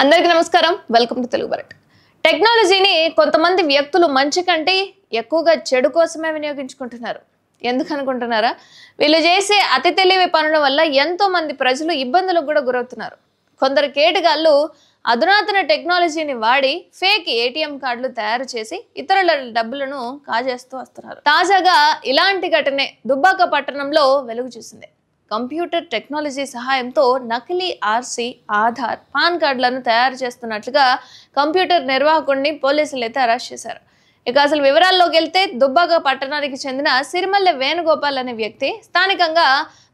అందరికీ నమస్కారం welcome to Telugu బరట్ టెక్నాలజీని కొంతమంది వ్యక్తులు మంచి కంటే ఎక్కువగా చెడు కోసమే వినియోగించుకుంటున్నారు ఎందుకు అనుకుంటున్నారా వీళ్ళు చేసే అతి తెలివి పనుల వల్ల ఎంతో మంది ప్రజలు ఇబ్బందులకు కూడా గురవుతున్నారు కొందరు కేటగాళ్ళు అధునాతన టెక్నాలజీని వాడి ఫేక్ ఏటీఎం కార్డులు తయారు చేసి ఇతరుల డబ్బులను కాజేస్తూ వస్తున్నారు తాజాగా ఇలాంటి ఘటనే దుబ్బాక పట్టణంలో వెలుగు చూసింది కంప్యూటర్ టెక్నాలజీ సహాయంతో నకిలీ ఆర్సీ ఆధార్ పాన్ కార్డులను తయారు చేస్తున్నట్లుగా కంప్యూటర్ నిర్వాహకుడిని పోలీసులు అయితే అరెస్ట్ చేశారు ఇక అసలు వివరాల్లోకి వెళ్తే దుబ్బాక పట్టణానికి చెందిన సిరిమల్లె వేణుగోపాల్ అనే వ్యక్తి స్థానికంగా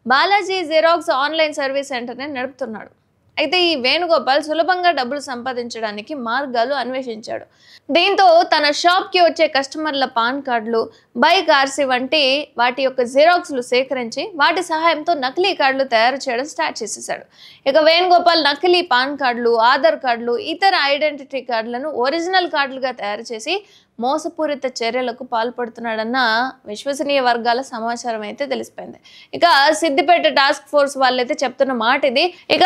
బాలాజీ జిరాక్స్ ఆన్లైన్ సర్వీస్ సెంటర్ని నడుపుతున్నాడు అయితే ఈ వేణుగోపాల్ సులభంగా డబ్బులు సంపాదించడానికి మార్గాలు అన్వేషించాడు దీంతో తన షాప్కి వచ్చే కస్టమర్ల పాన్ కార్డులు బైక్ ఆర్సీ వంటి వాటి యొక్క జిరాక్స్లు సేకరించి వాటి సహాయంతో నకిలీ కార్డులు తయారు చేయడం స్టార్ట్ చేసేసాడు ఇక వేణుగోపాల్ నకిలీ పాన్ కార్డులు ఆధార్ కార్డులు ఇతర ఐడెంటిటీ కార్డులను ఒరిజినల్ కార్డులుగా తయారు చేసి మోసపూరిత చర్యలకు పాల్పడుతున్నాడన్న విశ్వసనీయ వర్గాల సమాచారం అయితే తెలిసిపోయింది ఇక సిద్దిపేట టాస్క్ ఫోర్స్ వాళ్ళైతే చెప్తున్న మాట ఇది ఇక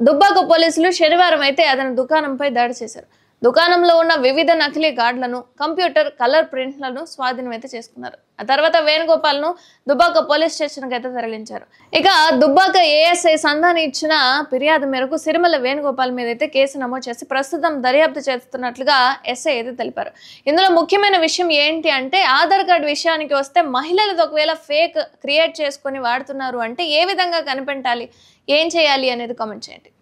దుబ్బాక పోలీసులు శనివారం అయితే అతని దుకాణంపై దాడి చేశారు దుకాణంలో ఉన్న వివిధ నకిలీ కార్డులను కంప్యూటర్ కలర్ ప్రింట్లను స్వాధీనం అయితే చేసుకున్నారు ఆ తర్వాత వేణుగోపాల్ను దుబ్బాక పోలీస్ స్టేషన్కి అయితే తరలించారు ఇక దుబ్బాక ఏఎస్ఐ సంధాని ఇచ్చిన ఫిర్యాదు మేరకు సిరిమల్ల వేణుగోపాల్ మీద అయితే కేసు నమోదు చేసి ప్రస్తుతం దర్యాప్తు చేస్తున్నట్లుగా ఎస్ఐ అయితే తెలిపారు ఇందులో ముఖ్యమైన విషయం ఏంటి అంటే ఆధార్ కార్డు విషయానికి వస్తే మహిళలది ఒకవేళ ఫేక్ క్రియేట్ చేసుకొని వాడుతున్నారు అంటే ఏ విధంగా కనిపెట్టాలి ఏం చేయాలి అనేది కామెంట్ చేయండి